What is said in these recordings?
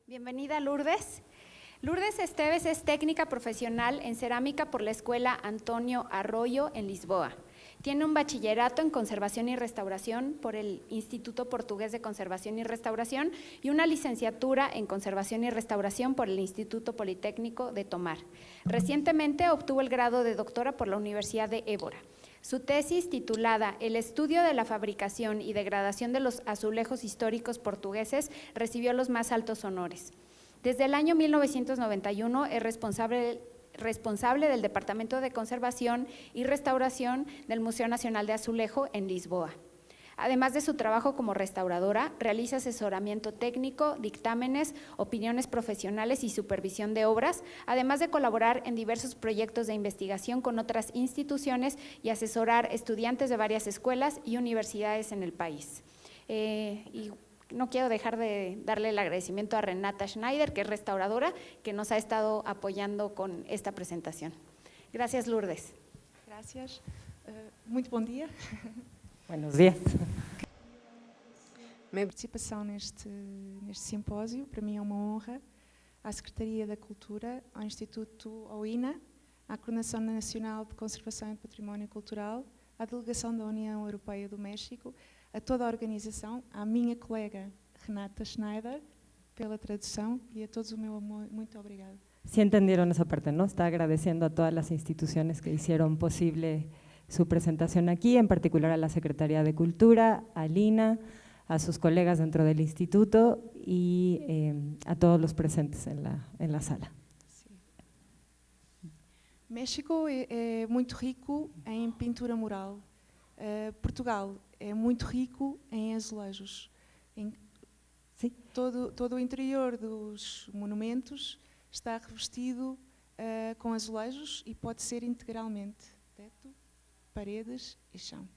Bienvenida, Lourdes. Lourdes Esteves es técnica profesional en cerámica por la Escuela Antonio Arroyo en Lisboa. Tiene un bachillerato en conservación y restauración por el Instituto Portugués de Conservación y Restauración y una licenciatura en conservación y restauración por el Instituto Politécnico de Tomar. Recientemente obtuvo el grado de doctora por la Universidad de Évora. Su tesis, titulada El estudio de la fabricación y degradación de los azulejos históricos portugueses, recibió los más altos honores. Desde el año 1991 es responsable del Departamento de Conservación y Restauración del Museo Nacional de Azulejo en Lisboa. Además de su trabajo como restauradora, realiza asesoramiento técnico, dictámenes, opiniones profesionales y supervisión de obras, además de colaborar en diversos proyectos de investigación con otras instituciones y asesorar estudiantes de varias escuelas y universidades en el país. Y no quiero dejar de darle el agradecimiento a Renata Schneider, que es restauradora, que nos ha estado apoyando con esta presentación. Gracias, Lourdes. Gracias. Muito bom dia. Buenos días. Minha participação neste simpósio, para mim é uma honra, à Secretaria da Cultura, ao Instituto OINA, à Coordenação Nacional de Conservação e Património Cultural, à Delegação da União Europeia do México, a toda a organização, à minha colega Renata Schneider, pela tradução e a todos o meu amor. Muito obrigada. Sí entendieron esa parte, ¿no? Está agradeciendo a todas las instituciones que hicieron posible su presentación aquí, en particular a la Secretaría de Cultura, a Lina, a sus colegas dentro del instituto y a todos los presentes en la sala. Sim. México é muito rico em pintura mural. Portugal é muito rico em azulejos. Sí. Todo o interior dos monumentos está revestido com azulejos e pode ser integralmente teto, paredes y chão.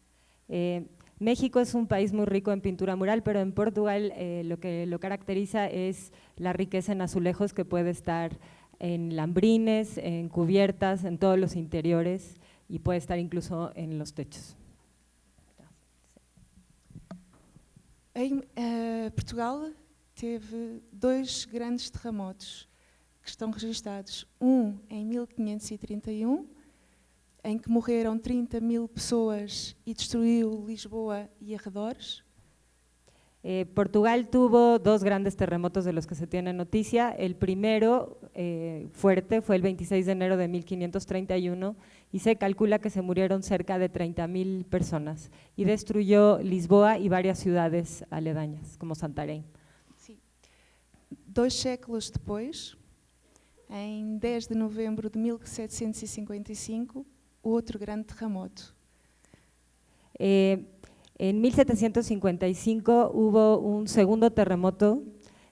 México es un país muy rico en pintura mural, pero en Portugal lo que lo caracteriza es la riqueza en azulejos que puede estar en lambrines, en cubiertas, en todos los interiores y puede estar incluso en los techos. Portugal teve dois grandes terremotos que estão registados, em 1531, em que morreram 30.000 pessoas y destruyó Lisboa y arredores. Portugal tuvo dos grandes terremotos de los que se tiene noticia. El primero fuerte fue el 26 de enero de 1531 y se calcula que se murieron cerca de 30.000 personas y destruyó Lisboa y varias ciudades aledañas como Santarém. Sí. 2 séculos depois, em 10 de novembro de 1755, outro grande terremoto. En 1755 hubo un segundo terremoto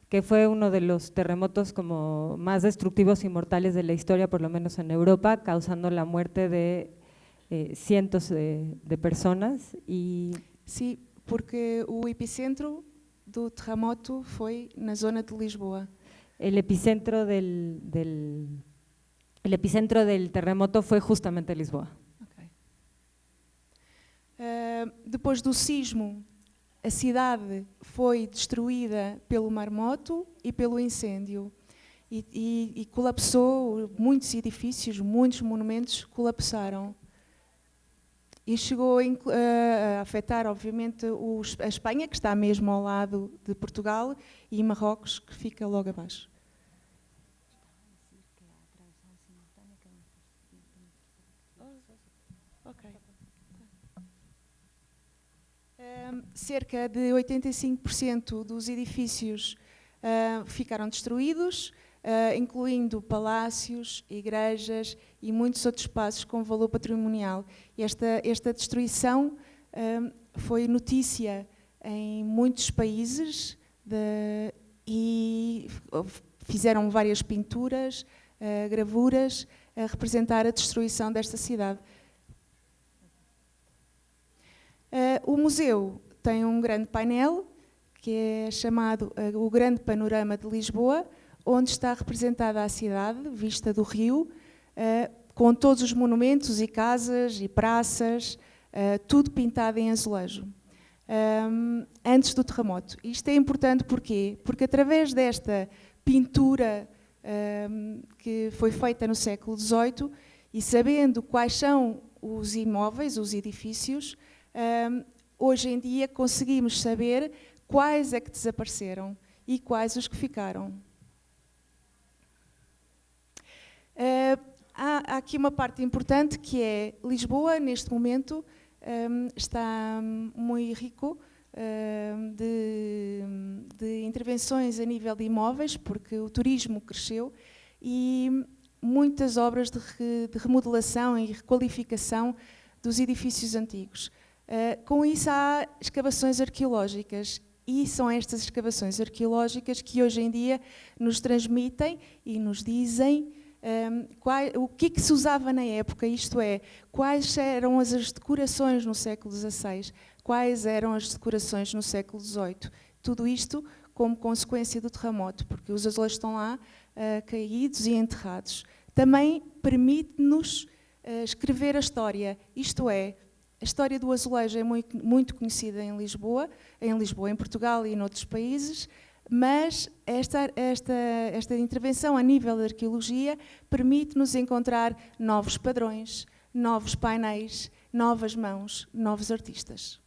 que fue uno de los terremotos como más destructivos y mortales de la historia, por lo menos en Europa, causando la muerte de cientos de personas. Sí, porque o epicentro do terremoto foi na zona de Lisboa. El epicentro del terremoto fue justamente Lisboa. Okay. Depois do sismo, a cidade foi destruída pelo maremoto e pelo incêndio e colapsou, muitos edifícios, muitos monumentos colapsaram. E chegou a afetar, obviamente, a Espanha, que está mesmo ao lado de Portugal, e Marrocos, que fica logo abaixo. Okay. Cerca de 85% dos edifícios ficaram destruídos, incluindo palácios, igrejas e muitos outros espaços com valor patrimonial. E esta destruição foi notícia em muitos países e fizeram várias pinturas, gravuras a representar a destruição desta cidade. O museu tem um grande painel que é chamado o Grande Panorama de Lisboa, onde está representada a cidade, vista do rio, com todos os monumentos e casas e praças, tudo pintado em azulejo, antes do terremoto. Isto é importante porquê? Porque através desta pintura que foi feita no século XVIII, e sabendo quais são os imóveis, os edifícios, hoje em dia conseguimos saber quais é que desapareceram e quais os que ficaram. Há aqui uma parte importante, que é Lisboa, neste momento, está muito rico de intervenções a nível de imóveis, porque o turismo cresceu, e muitas obras de remodelação e requalificação dos edifícios antigos. Com isso há escavações arqueológicas, e são estas escavações arqueológicas que hoje em dia nos transmitem e nos dizem o que é que se usava na época, isto é, quais eram as decorações no século XVI, quais eram as decorações no século XVIII. Tudo isto como consequência do terremoto, porque os azulejos estão lá caídos e enterrados. Também permite-nos escrever a história, isto é, a história do azulejo é muito conhecida em Lisboa, em Portugal e noutros países, mas esta intervenção a nível de arqueologia permite-nos encontrar novos padrões, novos painéis, novas mãos, novos artistas.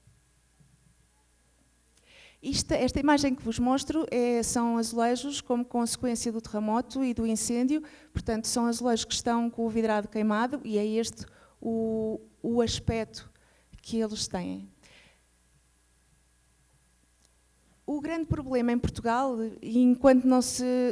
Esta imagem que vos mostro são azulejos como consequência do terremoto e do incêndio, portanto são azulejos que estão com o vidrado queimado, e é este o aspecto que eles têm. O grande problema em Portugal, enquanto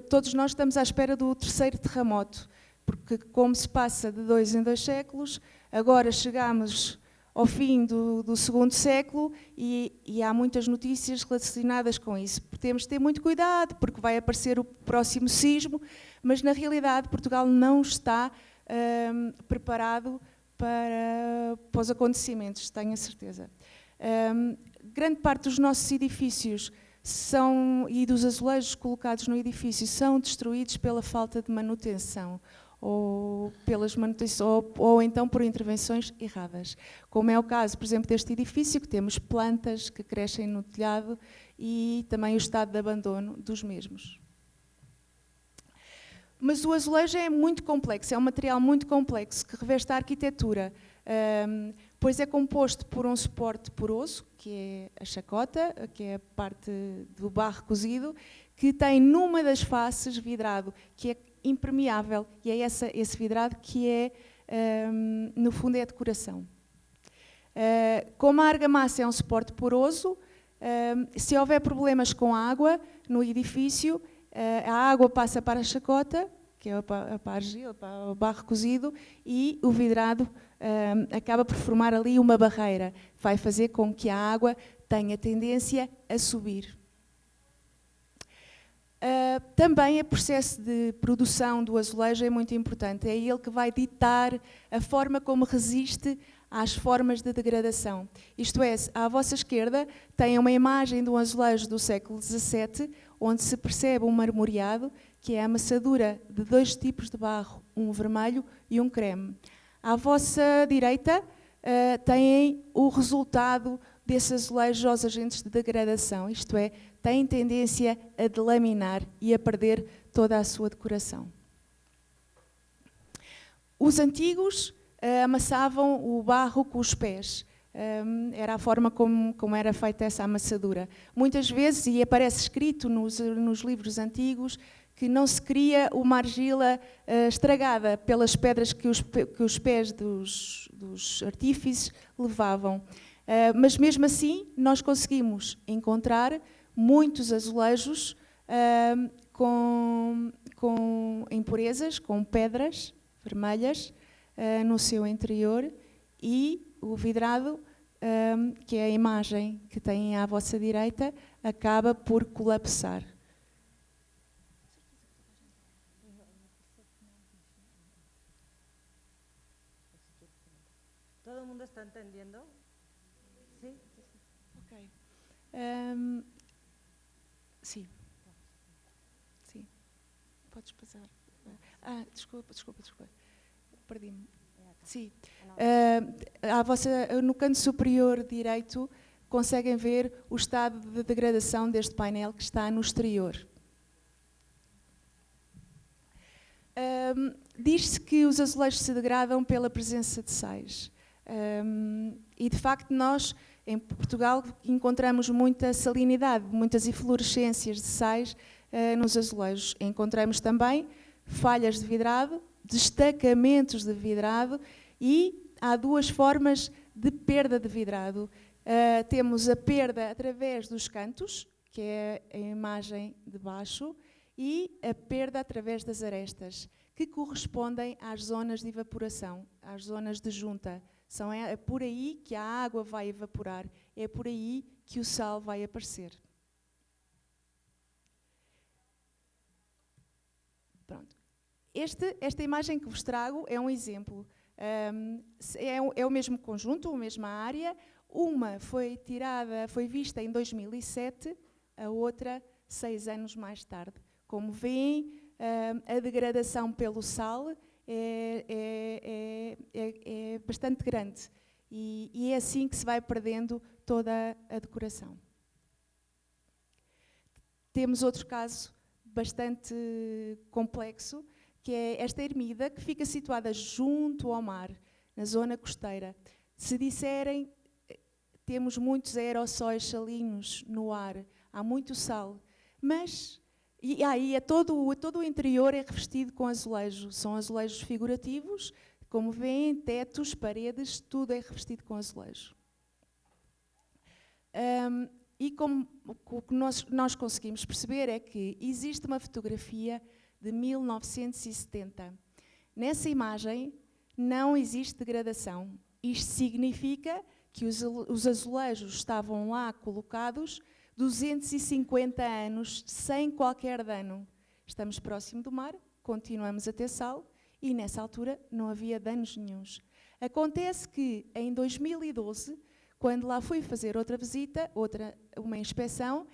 todos nós estamos à espera do terceiro terremoto, porque como se passa de 2 em 2 séculos, agora chegamos ao fim do segundo século e há muitas notícias relacionadas com isso. Temos de ter muito cuidado, porque vai aparecer o próximo sismo, mas na realidade Portugal não está preparado para os acontecimentos, tenho a certeza. Grande parte dos nossos edifícios e dos azulejos colocados no edifício são destruídos pela falta de manutenção ou então por intervenções erradas, como é o caso, por exemplo, deste edifício, que temos plantas que crescem no telhado e também o estado de abandono dos mesmos. Mas o azulejo é muito complexo, é um material muito complexo que reveste a arquitetura, pois é composto por um suporte poroso, que é a chacota, que é a parte do barro cozido, que tem numa das faces vidrado, que é impermeável, e é esse vidrado que é, no fundo, é a decoração. Como a argamassa é um suporte poroso, se houver problemas com a água no edifício, a água passa para a chacota, que é para a argila, para o barro cozido, e o vidrado acaba por formar ali uma barreira, vai fazer com que a água tenha tendência a subir. Também o processo de produção do azulejo é muito importante, é ele que vai ditar a forma como resiste às formas de degradação. Isto é, à vossa esquerda tem uma imagem de um azulejo do século XVII, onde se percebe um marmoreado, que é a amassadura de 2 tipos de barro, um vermelho e um creme. À vossa direita têm o resultado desses azulejos aos agentes de degradação, isto é, têm tendência a delaminar e a perder toda a sua decoração. Os antigos amassavam o barro com os pés, era a forma como era feita essa amassadura. Muitas vezes, e aparece escrito nos livros antigos, que não se queria uma argila estragada pelas pedras que os pés dos artífices levavam. Mas mesmo assim, nós conseguimos encontrar muitos azulejos com impurezas, com pedras vermelhas no seu interior, e o vidrado, que é a imagem que têm à vossa direita, acaba por colapsar. ¿Todo el mundo está entendiendo? Sí. Ok. Sim. Sim. Podes passar. Desculpa. Perdi-me. Sim. No canto superior direito conseguem ver o estado de degradação deste painel que está no exterior. Diz-se que os azulejos se degradam pela presença de sais. E, de facto, nós, em Portugal, encontramos muita salinidade, muitas eflorescências de sais nos azulejos. Encontramos também falhas de vidrado, destacamentos de vidrado e há duas formas de perda de vidrado. Temos a perda através dos cantos, que é a imagem de baixo, e a perda através das arestas, que correspondem às zonas de evaporação, às zonas de junta. É por aí que a água vai evaporar, é por aí que o sal vai aparecer. Pronto. Esta imagem que vos trago é um exemplo. É o mesmo conjunto, a mesma área. Uma foi vista em 2007, a outra 6 anos mais tarde. Como veem, a degradação pelo sal é bastante grande e é assim que se vai perdendo toda a decoração. Temos outro caso bastante complexo, que é esta ermida que fica situada junto ao mar, na zona costeira. Se disserem, temos muitos aerossóis salinos no ar, há muito sal, mas todo o interior é revestido com azulejo. São azulejos figurativos, como veem, tetos, paredes, tudo é revestido com azulejo. E como o que nós conseguimos perceber é que existe uma fotografia de 1970. Nessa imagem não existe degradação. Isto significa que os azulejos estavam lá colocados 250 anos sem qualquer dano. Estamos próximo do mar, continuamos a ter sal e nessa altura não havia danos nenhuns. Acontece que em 2012, quando lá fui fazer outra visita, uma inspeção,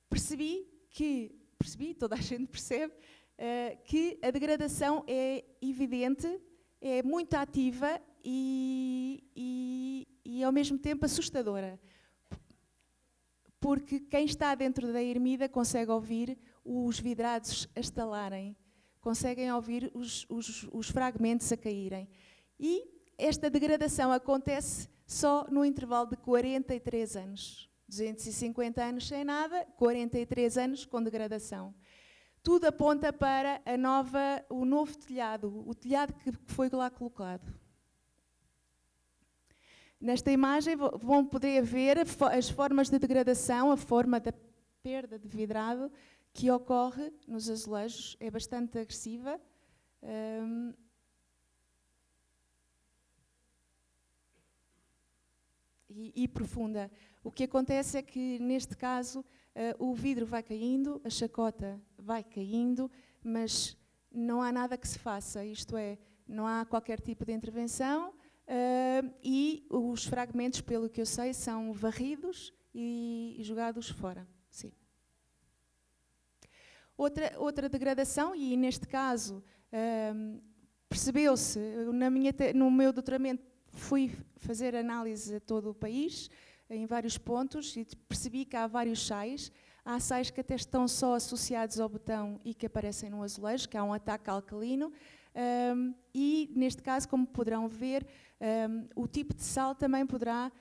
percebi, toda a gente percebe, que a degradação é evidente, é muito ativa e ao mesmo tempo assustadora. Porque quem está dentro da ermida consegue ouvir os vidrados a estalarem, conseguem ouvir os fragmentos a caírem. E esta degradação acontece só no intervalo de 43 anos. 250 anos sem nada, 43 anos com degradação. Tudo aponta para o novo telhado, o telhado que foi lá colocado. Nesta imagem vão poder ver as formas de degradação, a forma da perda de vidrado que ocorre nos azulejos. É bastante agressiva. E profunda. O que acontece é que, neste caso, o vidro vai caindo, a chacota vai caindo, mas não há nada que se faça, isto é, não há qualquer tipo de intervenção e os fragmentos, pelo que eu sei, são varridos e jogados fora. Sim. Outra degradação, e neste caso percebeu-se, no meu doutoramento fui fazer análise a todo o país, em vários pontos, e percebi que há vários sais. Há sais que até estão só associados ao botão e que aparecem no azulejo, que há um ataque alcalino. E, neste caso, como poderão ver, o tipo de sal também poderá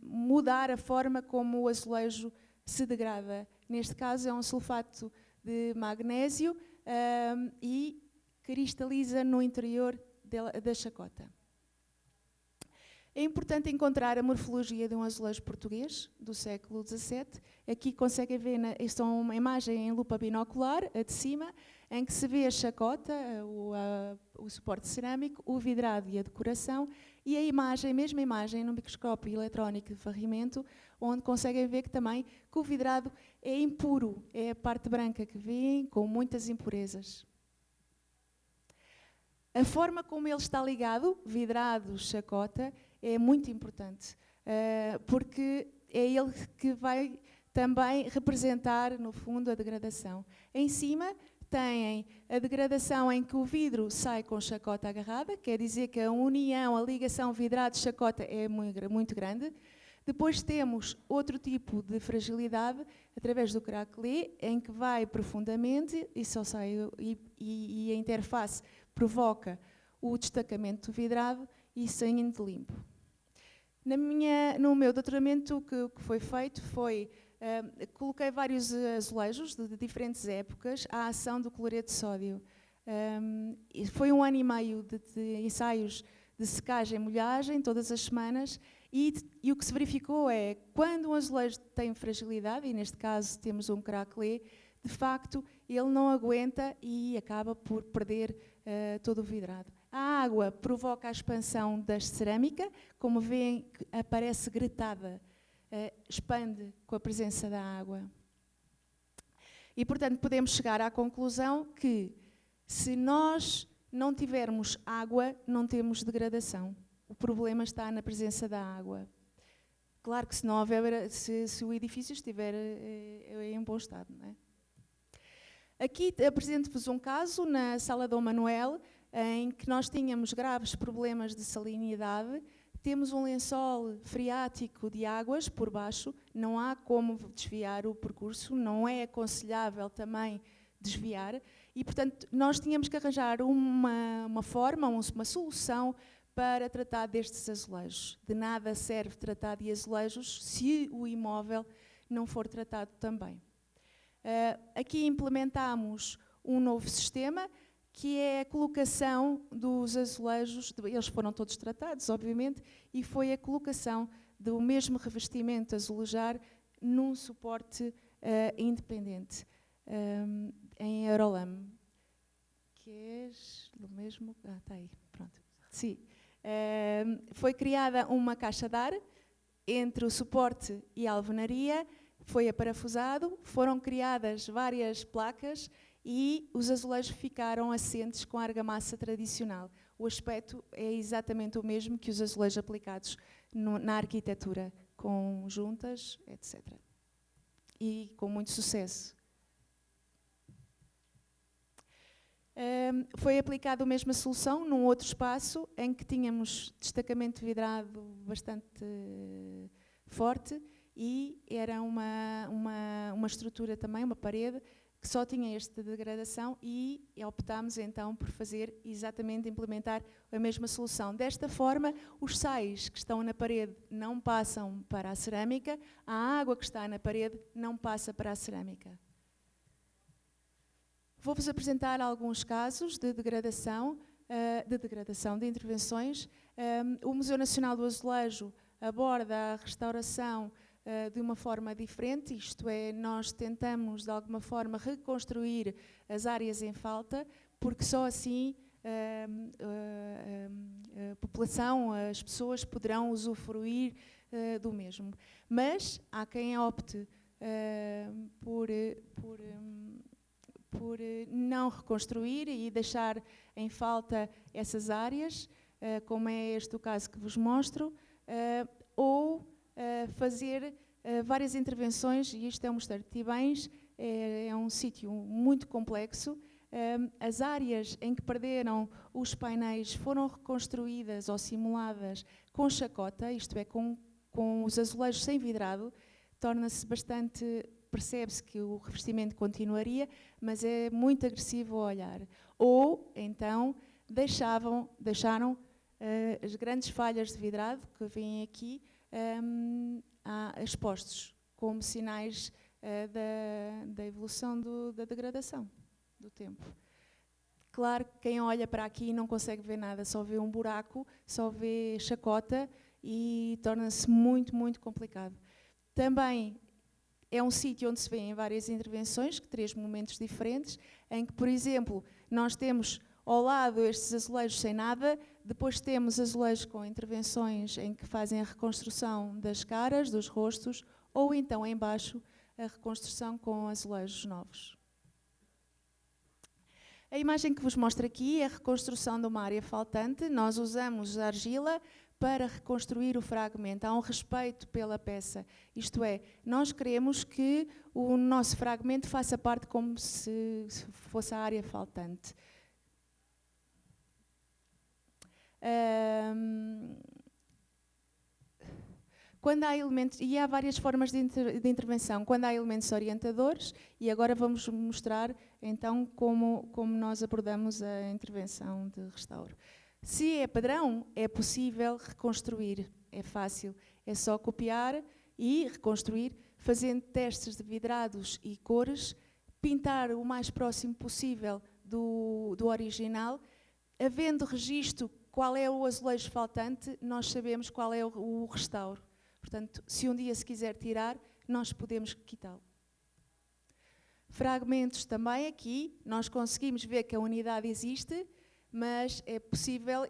mudar a forma como o azulejo se degrada. Neste caso, é um sulfato de magnésio e cristaliza no interior da chacota. É importante encontrar a morfologia de um azulejo português do século XVII. Aqui conseguem ver, esta é uma imagem em lupa binocular, a de cima, em que se vê a chacota, o suporte cerâmico, o vidrado e a decoração, e a mesma imagem no microscópio eletrónico de varrimento, onde conseguem ver também que o vidrado é impuro, é a parte branca que vêem, com muitas impurezas. A forma como ele está ligado, vidrado, chacota, é muito importante, porque é ele que vai também representar, no fundo, a degradação. Em cima têm a degradação em que o vidro sai com chacota agarrada, quer dizer que a união, a ligação vidrado-chacota é muito grande. Depois temos outro tipo de fragilidade, através do craquelé, em que vai profundamente e só sai, e a interface provoca o destacamento do vidrado e sem de limpo. No meu doutoramento, o que foi feito foi, coloquei vários azulejos de diferentes épocas à ação do cloreto de sódio. Foi 1 ano e meio de ensaios de secagem e molhagem, todas as semanas, e o que se verificou é, quando um azulejo tem fragilidade, e neste caso temos um craquelé, de facto, ele não aguenta e acaba por perder todo o vidrado. A água provoca a expansão da cerâmica, como veem, aparece gretada, expande com a presença da água. E, portanto, podemos chegar à conclusão que, se nós não tivermos água, não temos degradação. O problema está na presença da água. Claro que se não houver, se o edifício estiver em bom estado, não é? Aqui apresento-vos um caso na Sala Dom Manuel, em que nós tínhamos graves problemas de salinidade. Temos um lençol freático de águas por baixo, não há como desviar o percurso, não é aconselhável também desviar, e portanto nós tínhamos que arranjar uma forma, uma solução para tratar destes azulejos. De nada serve tratar de azulejos se o imóvel não for tratado também. Aqui implementamos um novo sistema, que é a colocação dos azulejos, eles foram todos tratados, obviamente, e foi a colocação do mesmo revestimento azulejar num suporte independente, em Aerolame. Queres o mesmo? Ah, está aí, pronto. Sim. Foi criada uma caixa de ar entre o suporte e a alvenaria, foi aparafusado, foram criadas várias placas e os azulejos ficaram assentes com a argamassa tradicional. O aspecto é exatamente o mesmo que os azulejos aplicados na arquitetura, com juntas, etc. E com muito sucesso. Foi aplicada a mesma solução num outro espaço em que tínhamos destacamento de vidrado bastante forte e era uma estrutura também, uma parede, que só tinha esta degradação e optámos então por fazer exatamente, implementar a mesma solução. Desta forma, os sais que estão na parede não passam para a cerâmica, a água que está na parede não passa para a cerâmica. Vou-vos apresentar alguns casos de degradação, de intervenções. O Museu Nacional do Azulejo aborda a restauração de uma forma diferente, isto é, nós tentamos de alguma forma reconstruir as áreas em falta, porque só assim a população, as pessoas poderão usufruir do mesmo. Mas há quem opte por não reconstruir e deixar em falta essas áreas, como é este o caso que vos mostro, ou fazer várias intervenções, e isto é um mosteiro de Tibães, é um sítio muito complexo. As áreas em que perderam os painéis foram reconstruídas ou simuladas com chacota, isto é, com os azulejos sem vidrado, torna-se bastante... Percebe-se que o revestimento continuaria, mas é muito agressivo ao olhar. Ou, então, deixaram as grandes falhas de vidrado que vêm aqui expostos, como sinais da evolução da degradação do tempo. Claro que quem olha para aqui não consegue ver nada, só vê um buraco, só vê chacota e torna-se muito, muito complicado. Também é um sítio onde se vêem várias intervenções, 3 momentos diferentes, em que, por exemplo, nós temos ao lado estes azulejos sem nada, depois temos azulejos com intervenções em que fazem a reconstrução das caras, dos rostos, ou então em baixo a reconstrução com azulejos novos. A imagem que vos mostro aqui é a reconstrução de uma área faltante. Nós usamos a argila para reconstruir o fragmento. Há um respeito pela peça. Isto é, nós queremos que o nosso fragmento faça parte como se fosse a área faltante. Quando há elementos, e há várias formas de intervenção, quando há elementos orientadores, e agora vamos mostrar então como nós abordamos a intervenção de restauro. Se é padrão, é possível reconstruir, é fácil, é só copiar e reconstruir, fazendo testes de vidrados e cores, pintar o mais próximo possível do original, havendo registro qual é o azulejo faltante, nós sabemos qual é o restauro. Portanto, se um dia se quiser tirar, nós podemos quitá-lo. Fragmentos também aqui, nós conseguimos ver que a unidade existe, mas é possível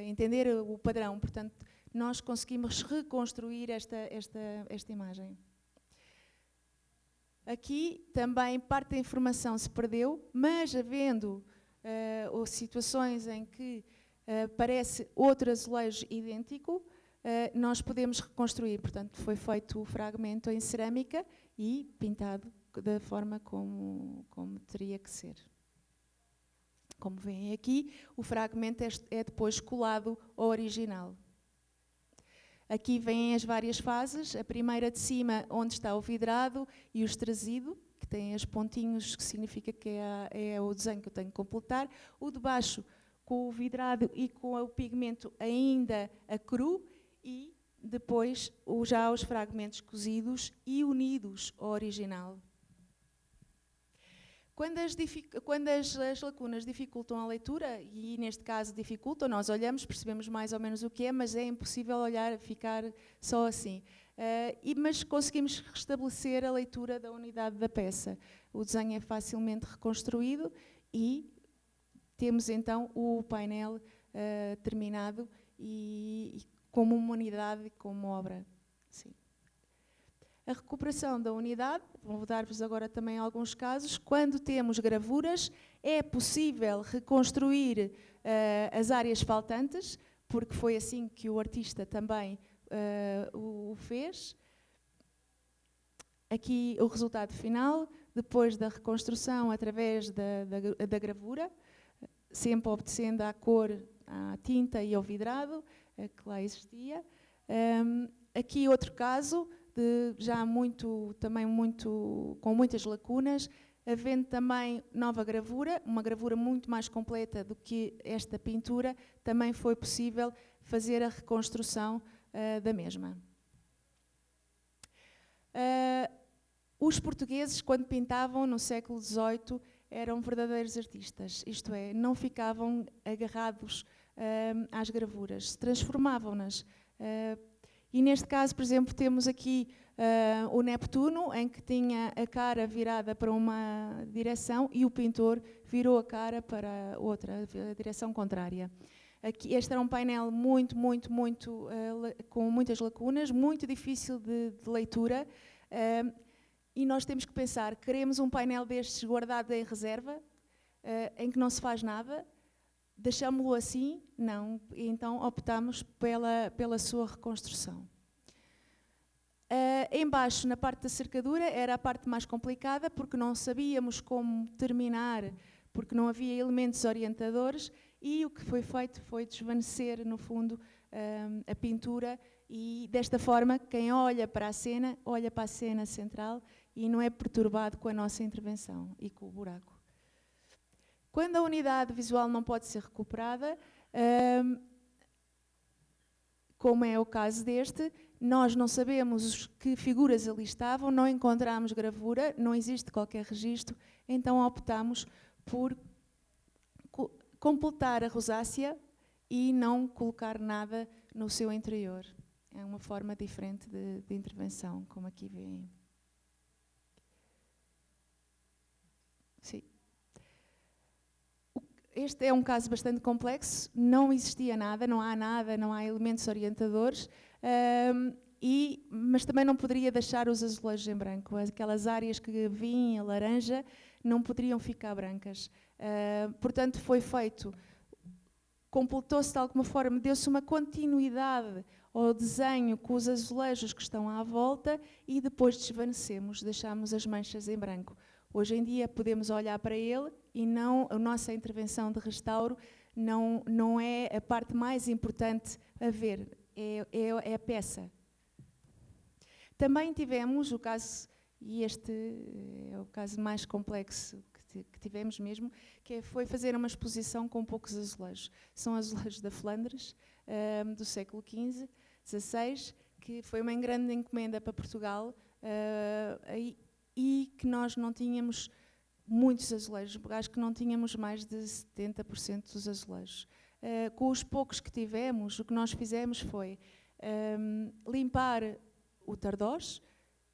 entender o padrão. Portanto, nós conseguimos reconstruir esta imagem. Aqui também parte da informação se perdeu, mas havendo situações em que parece outro azulejo idêntico, nós podemos reconstruir. Portanto, foi feito o fragmento em cerâmica e pintado da forma como teria que ser. Como veem aqui, o fragmento é depois colado ao original. Aqui vêm as várias fases, a primeira de cima, onde está o vidrado e o estrazido, que tem os pontinhos, que significa que é o desenho que eu tenho que completar. O de baixo, com o vidrado e com o pigmento ainda a cru, e depois já os fragmentos cozidos e unidos ao original. Quando as lacunas dificultam a leitura, e neste caso dificultam, nós olhamos, percebemos mais ou menos o que é, mas é impossível olhar, ficar só assim. Mas conseguimos restabelecer a leitura da unidade da peça. O desenho é facilmente reconstruído e temos então o painel terminado e como uma unidade, como obra. Sim. A recuperação da unidade, vou dar-vos agora também alguns casos, quando temos gravuras, é possível reconstruir as áreas faltantes, porque foi assim que o artista também o fez. Aqui o resultado final, depois da reconstrução através da gravura, sempre obedecendo à cor, à tinta e ao vidrado, que lá existia. Aqui outro caso, com muitas lacunas, havendo também nova gravura, uma gravura muito mais completa do que esta pintura, também foi possível fazer a reconstrução da mesma. Os portugueses, quando pintavam no século XVIII, eram verdadeiros artistas, isto é, não ficavam agarrados às gravuras, transformavam-nas. E neste caso, por exemplo, temos aqui o Neptuno, em que tinha a cara virada para uma direção e o pintor virou a cara para outra, a direção contrária. Aqui, este era um painel com muitas lacunas, muito difícil de leitura, e nós temos que pensar, queremos um painel destes guardado em reserva, em que não se faz nada, deixámo-lo assim? Não. E então optamos pela sua reconstrução. Embaixo, na parte da cercadura, era a parte mais complicada, porque não sabíamos como terminar, porque não havia elementos orientadores, e o que foi feito foi desvanecer, no fundo, a pintura, e desta forma, quem olha para a cena central e não é perturbado com a nossa intervenção e com o buraco. Quando a unidade visual não pode ser recuperada, como é o caso deste, nós não sabemos que figuras ali estavam, não encontramos gravura, não existe qualquer registro, então optamos por completar a rosácea e não colocar nada no seu interior. É uma forma diferente de intervenção, como aqui veem. Sim. Este é um caso bastante complexo, não existia nada, não há elementos orientadores, mas também não poderia deixar os azulejos em branco. Aquelas áreas que vinham laranja não poderiam ficar brancas. Portanto, foi feito, completou-se de alguma forma, deu-se uma continuidade ao desenho com os azulejos que estão à volta e depois desvanecemos, deixámos as manchas em branco. Hoje em dia podemos olhar para ele e a nossa intervenção de restauro não é a parte mais importante a ver. é a peça. Também tivemos o caso, e este é o caso mais complexo que tivemos mesmo, que foi fazer uma exposição com poucos azulejos. São azulejos da Flandres, do século XV, XVI, que foi uma grande encomenda para Portugal e que nós não tínhamos muitos azulejos, acho que não tínhamos mais de 70% dos azulejos. Com os poucos que tivemos, o que nós fizemos foi limpar o tardós,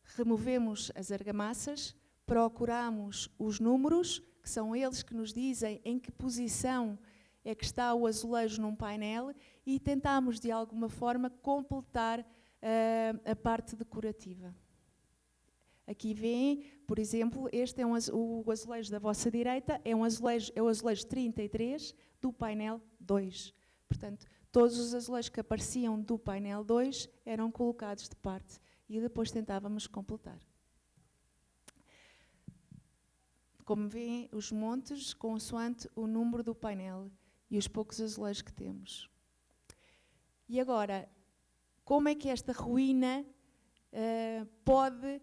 removemos as argamassas, procuramos os números, que são eles que nos dizem em que posição é que está o azulejo num painel, e tentamos de alguma forma completar a parte decorativa. Aqui vêem, por exemplo, este é o azulejo da vossa direita, é o azulejo 33 do painel 2. Portanto, todos os azulejos que apareciam do painel 2 eram colocados de parte e depois tentávamos completar. Como veem, os montes consoante o número do painel e os poucos azulejos que temos. E agora, como é que esta ruína pode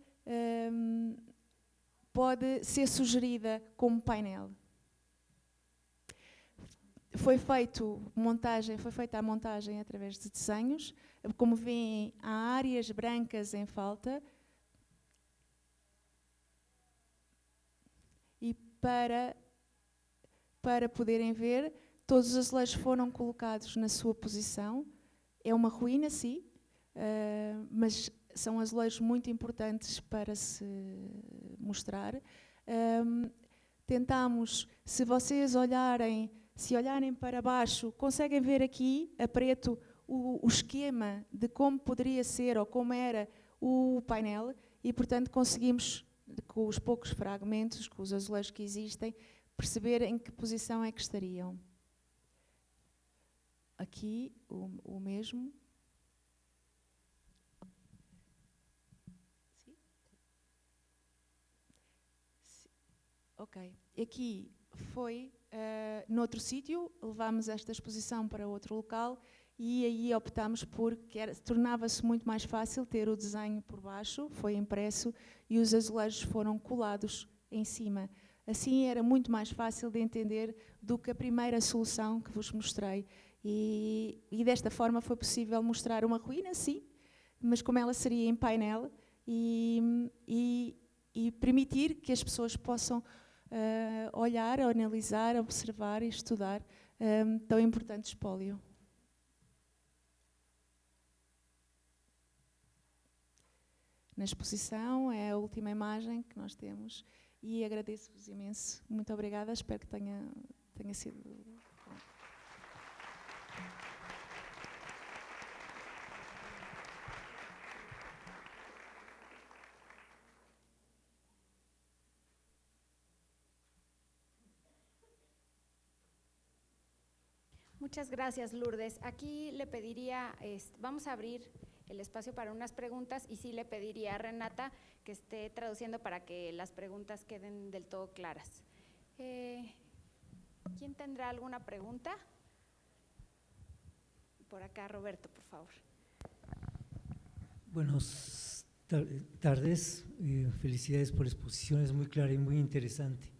ser sugerida como painel? Foi feita a montagem através de desenhos. Como veem, há áreas brancas em falta. E para poderem ver, todos os azulejos foram colocados na sua posição. É uma ruína, sim, mas são azulejos muito importantes para se mostrar. Tentamos, se vocês olharem para baixo, conseguem ver aqui, a preto, o esquema de como poderia ser ou como era o painel e, portanto, conseguimos, com os poucos fragmentos, com os azulejos que existem, perceber em que posição é que estariam. Aqui, o mesmo. Sim? Ok. Aqui foi, noutro sítio, levámos esta exposição para outro local e aí optámos porque tornava-se muito mais fácil ter o desenho por baixo, foi impresso e os azulejos foram colados em cima. Assim era muito mais fácil de entender do que a primeira solução que vos mostrei. E desta forma foi possível mostrar uma ruína, sim, mas como ela seria em painel e permitir que as pessoas possam olhar, analisar, observar e estudar tão importante espólio. Na exposição é a última imagem que nós temos e agradeço-vos imenso. Muito obrigada, espero que tenha sido bom. Muchas gracias, Lourdes. Aquí le pediría, vamos a abrir el espacio para unas preguntas y sí le pediría a Renata que esté traduciendo para que las preguntas queden del todo claras. ¿Quién tendrá alguna pregunta? Por acá, Roberto, por favor. Buenas tardes, felicidades por la exposición, es muy clara y muy interesante.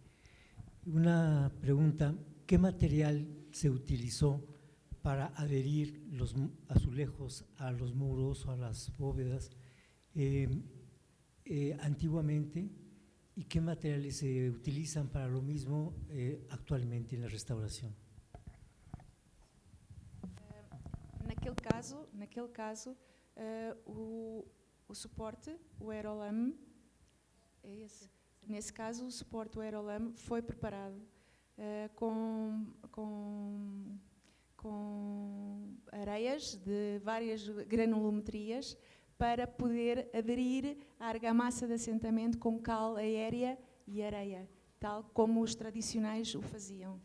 Una pregunta, ¿qué material se utilizó para adherir los azulejos a los muros o a las bóvedas antiguamente y qué materiales se utilizan para lo mismo actualmente en la restauración? Naquele caso o suporte, o aerolame, é esse. Nesse caso, o suporte, o aerolame, foi preparado com areias de várias granulometrias para poder aderir à argamassa de assentamento com cal aérea e areia, tal como os tradicionais o faziam.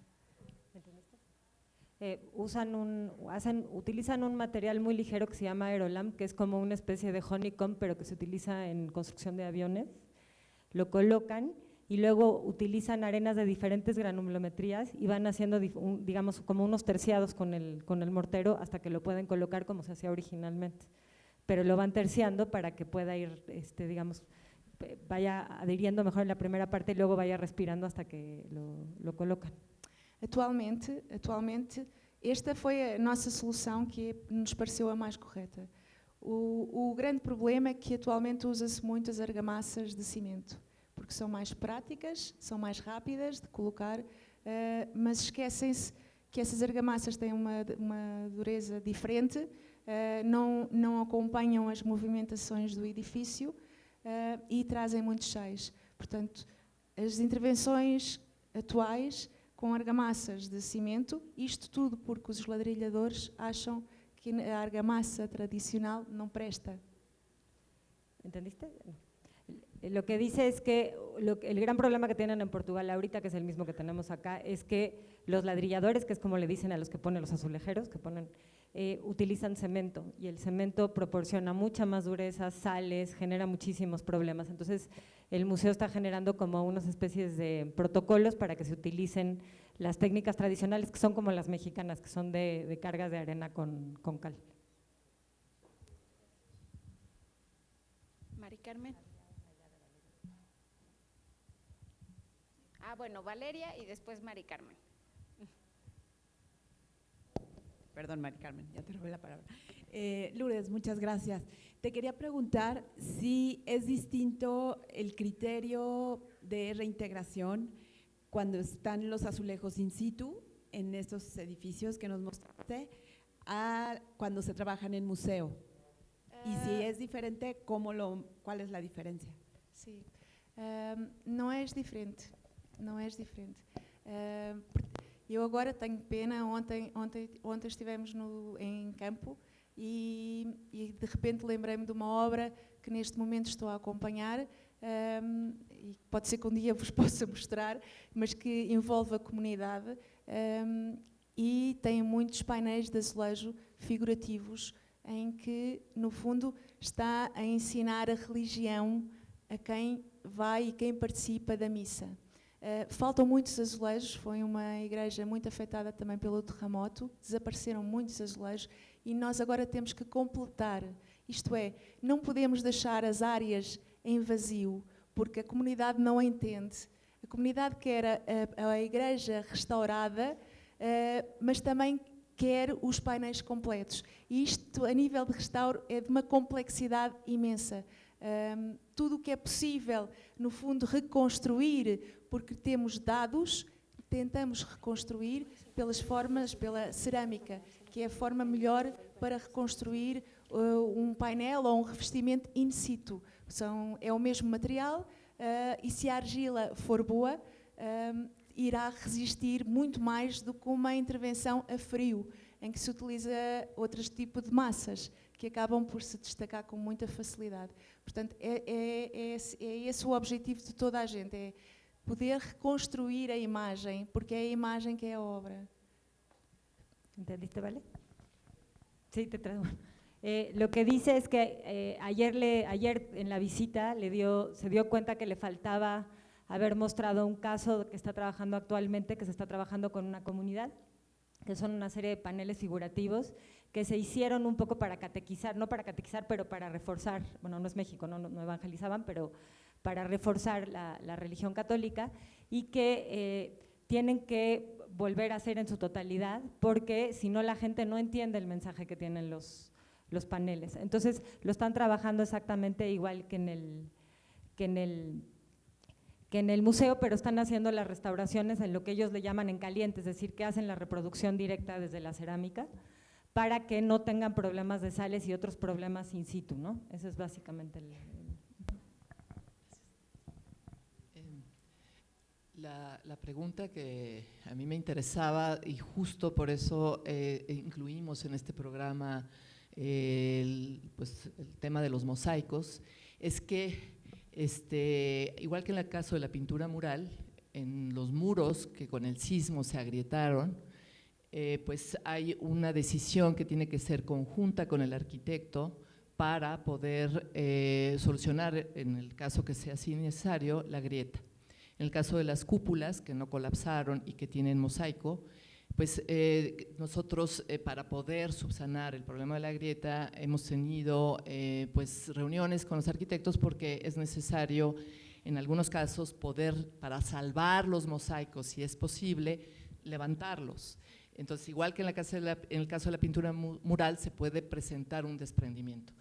Utilizan un material muy ligero que se llama aerolam, que es como una especie de honeycomb, pero que se utiliza en construcción de aviones. Lo colocan y luego utilizan arenas de diferentes granulometrías y van haciendo, digamos, como unos terciados con el mortero hasta que lo pueden colocar como se hacía originalmente, pero lo van terciando para que pueda ir, digamos, vaya adhiriendo mejor en la primera parte y luego vaya respirando hasta que lo colocan. Atualmente, esta foi a nossa solução que nos pareceu a mais correta. O grande problema é que atualmente usa-se muito as argamassas de cimento, porque são mais práticas, são mais rápidas de colocar, mas esquecem-se que essas argamassas têm uma dureza diferente, não acompanham as movimentações do edifício e trazem muitos sais. Portanto, as intervenções atuais com argamassas de cimento, isto tudo porque os ladrilhadores acham que a argamasa tradicional no presta. ¿Entendiste? Lo que dice es que el gran problema que tienen en Portugal ahorita, que es el mismo que tenemos acá, es que los ladrilladores, que es como le dicen a los que ponen los azulejeros, utilizan cemento, y el cemento proporciona mucha más dureza, sales, genera muchísimos problemas. Entonces el museo está generando como unas especies de protocolos para que se utilicen las técnicas tradicionales, que son como las mexicanas, que son de cargas de arena con cal. Mari Carmen. Bueno, Valeria y después Mari Carmen. Perdón, Mari Carmen, ya te robé la palabra. Lourdes, muchas gracias. Te quería preguntar si es distinto el criterio de reintegración cuando están los azulejos in situ en estos edificios que nos mostraste a cuando se trabajan en museo. Y si es diferente, ¿cuál es la diferencia? Sim, não é diferente, não é diferente. Eu agora tenho pena, ontem estivemos em campo e de repente lembrei-me de uma obra que neste momento estou a acompanhar e pode ser que um dia vos possa mostrar, mas que envolve a comunidade e tem muitos painéis de azulejo figurativos em que, no fundo, está a ensinar a religião a quem vai e quem participa da missa. Faltam muitos azulejos, foi uma igreja muito afetada também pelo terremoto, desapareceram muitos azulejos e nós agora temos que completar, isto é, não podemos deixar as áreas em vazio, porque a comunidade não a entende. A comunidade quer a igreja restaurada, mas também quer os painéis completos. E isto, a nível de restauro, é de uma complexidade imensa. Tudo o que é possível, no fundo, reconstruir, porque temos dados, tentamos reconstruir pelas formas, pela cerâmica, que é a forma melhor para reconstruir um painel ou um revestimento in situ. É o mesmo material e se a argila for boa, irá resistir muito mais do que uma intervenção a frio, em que se utiliza outros tipos de massas, que acabam por se destacar com muita facilidade. Portanto, é esse o objetivo de toda a gente, é poder reconstruir a imagem, porque é a imagem que é a obra. ¿Entendiste, vale? Sí, te traigo. Lo que dice es que ayer en la visita se dio cuenta que le faltaba haber mostrado un caso que está trabajando actualmente, que se está trabajando con una comunidad, que son una serie de paneles figurativos que se hicieron un poco para catequizar, no para catequizar, pero para reforzar, bueno, no es México, no evangelizaban, pero para reforzar la religión católica y que tienen que volver a hacer en su totalidad, porque si no la gente no entiende el mensaje que tienen los paneles. Entonces lo están trabajando exactamente igual que en el museo, pero están haciendo las restauraciones en lo que ellos le llaman en caliente, es decir, que hacen la reproducción directa desde la cerámica para que no tengan problemas de sales y otros problemas in situ, ¿no? Eso es básicamente La pregunta que a mí me interesaba, y justo por eso incluimos en este programa el tema de los mosaicos, es que igual que en el caso de la pintura mural, en los muros que con el sismo se agrietaron, pues hay una decisión que tiene que ser conjunta con el arquitecto para poder solucionar, en el caso que sea así necesario, la grieta. En el caso de las cúpulas que no colapsaron y que tienen mosaico, pues nosotros para poder subsanar el problema de la grieta hemos tenido pues reuniones con los arquitectos porque es necesario en algunos casos poder, para salvar los mosaicos si es posible, levantarlos. Entonces, igual que en el caso de la pintura mural, se puede presentar un desprendimiento.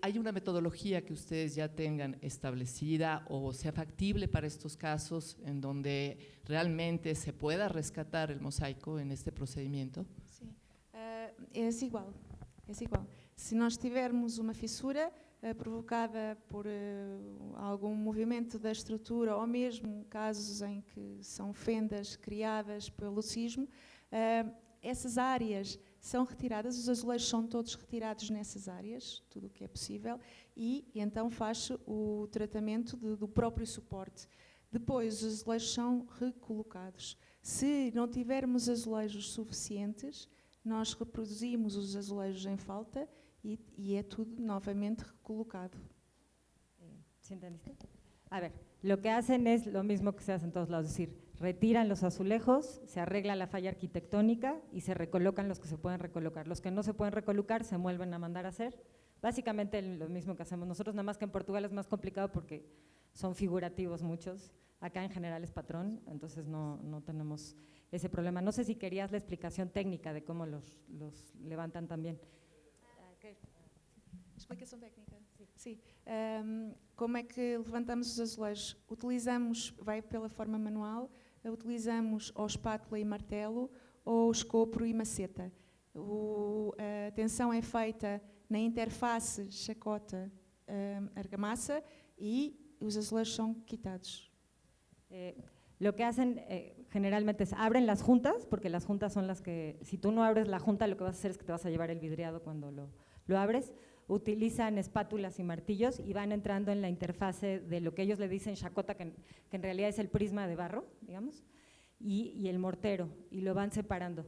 ¿Hay una metodología que ustedes ya tengan establecida o sea factible para estos casos en donde realmente se pueda rescatar el mosaico en este procedimiento? Sim, é igual, é igual. Se nós tivermos uma fissura provocada por algum movimento da estrutura ou mesmo casos em que são fendas criadas pelo sismo, essas áreas são retiradas, os azulejos são todos retirados nessas áreas, tudo o que é possível, e então faz o tratamento do próprio suporte. Depois os azulejos são recolocados. Se não tivermos azulejos suficientes, nós reproduzimos os azulejos em falta e é tudo novamente recolocado. ¿Sí entendiste? A ver, lo que hacen es lo mismo que se hace en todos lados, es decir, retiran los azulejos, se arregla la falla arquitectónica y se recolocan los que se pueden recolocar. Los que no se pueden recolocar se vuelven a mandar a hacer. Básicamente lo mismo que hacemos nosotros, nada más que en Portugal es más complicado porque son figurativos muchos. Acá en general es patrón, entonces no tenemos ese problema. No sé si querías la explicación técnica de cómo los levantan también. Explicação técnica? Sim. Como é que levantamos os azulejos? Utilizamos, vai pela forma manual, utilizamos ou espátula e martelo ou escopro e maceta. A tensão é feita na interface chacota-argamassa e os azulejos são quitados. Lo que hacen generalmente es abren las juntas, porque las juntas son las que, si tú no abres la junta, lo que vas a hacer es que te vas a llevar el vidriado cuando lo abres. Utilizan espátulas y martillos y van entrando en la interfase de lo que ellos le dicen chacota, que en realidad es el prisma de barro, digamos, y el mortero, y lo van separando.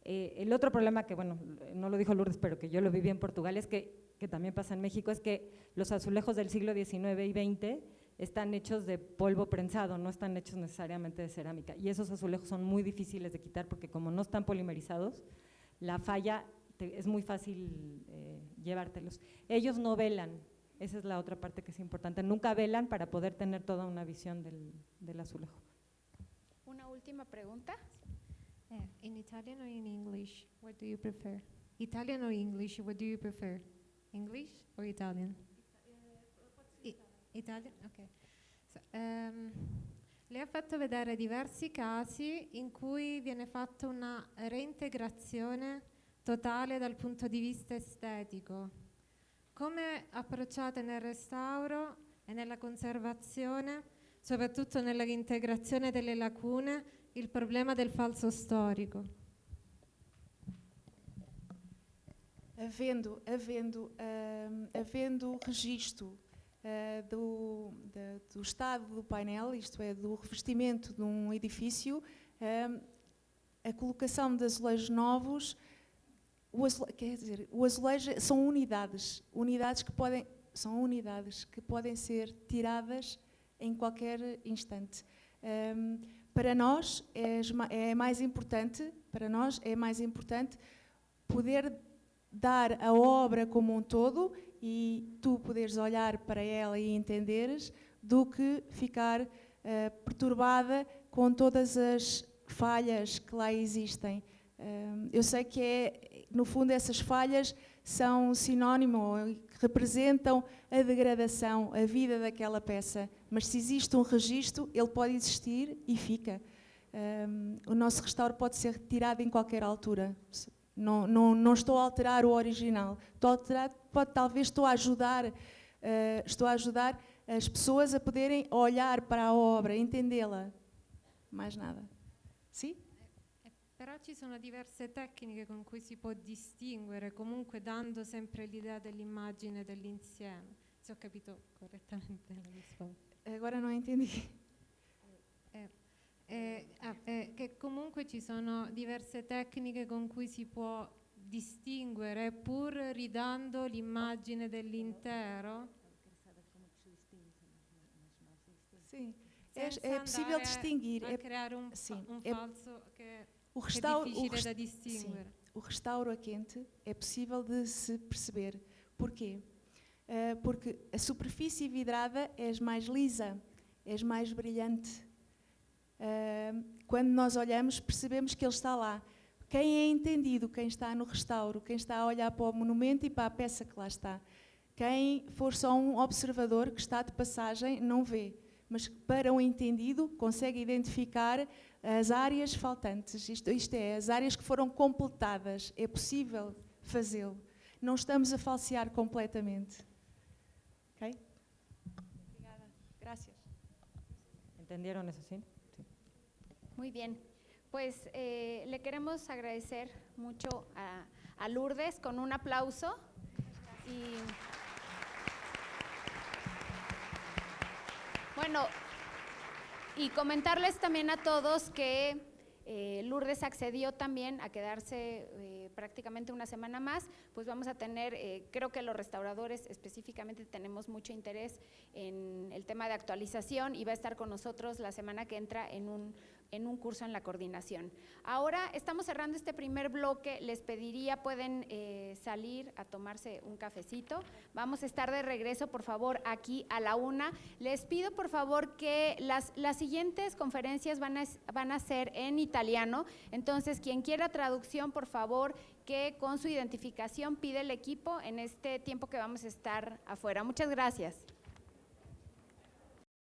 El otro problema que, bueno, no lo dijo Lourdes, pero que yo lo viví en Portugal, es que también pasa en México, es que los azulejos del siglo XIX y XX están hechos de polvo prensado, no están hechos necesariamente de cerámica, y esos azulejos son muy difíciles de quitar porque como no están polimerizados, la falla es muy fácil llevártelos. Ellos no velan, esa es la otra parte que es importante, nunca velan para poder tener toda una visión del azulejo. Una última pregunta. In Italian or in English, what do you prefer? Italian or English, what do you prefer? English or Italian? Italian? Ok. So, lei ha fatto vedere diversi casi in cui viene fatta una reintegrazione totale dal punto di vista estetico. Come approcciate nel restauro e nella conservazione, soprattutto nella reintegrazione delle lacune, il problema del falso storico? Havendo registro do estado do painel, isto é, do revestimento de um edifício, a colocação de azulejos novos, quer dizer, o azulejo são unidades que podem ser tiradas em qualquer instante. Para nós é mais importante poder dar a obra como um todo e tu poderes olhar para ela e entenderes, do que ficar perturbada com todas as falhas que lá existem. Eu sei que no fundo essas falhas são sinónimo, representam a degradação, a vida daquela peça, mas se existe um registro, ele pode existir e fica. O nosso restauro pode ser retirado em qualquer altura. Não estou a alterar o original, estou a ajudar as pessoas a poderem olhar para a obra, entendê-la. Mais nada. Sim? Però ci sono diverse tecniche con cui si può distinguere, comunque dando sempre l'idea dell'immagine dell'insieme. Se ho capito correttamente la risposta. Agora não entendi. Che comunque ci sono diverse tecniche con cui si può distinguere pur ridando l'immagine dell'intero. Sim. senza possível andare distinguir. a creare un É falso che o è restauro, difficile da sim, distinguere. o restauro a quente é possível de se perceber. Porquê? Porque a superfície vidrada é mais lisa, é mais brilhante. Quando nós olhamos, percebemos que ele está lá. Quem é entendido, quem está no restauro, quem está a olhar para o monumento e para a peça que lá está. Quem for só um observador que está de passagem, não vê. Mas para um entendido, consegue identificar as áreas faltantes. Isto é, as áreas que foram completadas. É possível fazê-lo. Não estamos a falsear completamente. Ok? Obrigada. Gracias. ¿Entendieron eso, sí? Sí. Muy bien, pues le queremos agradecer mucho a Lourdes con un aplauso. Y bueno, y comentarles también a todos que Lourdes accedió también a quedarse prácticamente una semana más, pues vamos a tener, creo que los restauradores específicamente tenemos mucho interés en el tema de actualización y va a estar con nosotros la semana que entra en un curso en la coordinación. Ahora estamos cerrando este primer bloque, les pediría, pueden salir a tomarse un cafecito, vamos a estar de regreso por favor aquí a la 1:00. Les pido por favor que las siguientes conferencias van a ser en italiano, entonces quien quiera traducción por favor que con su identificación pide el equipo en este tiempo que vamos a estar afuera. Muchas gracias.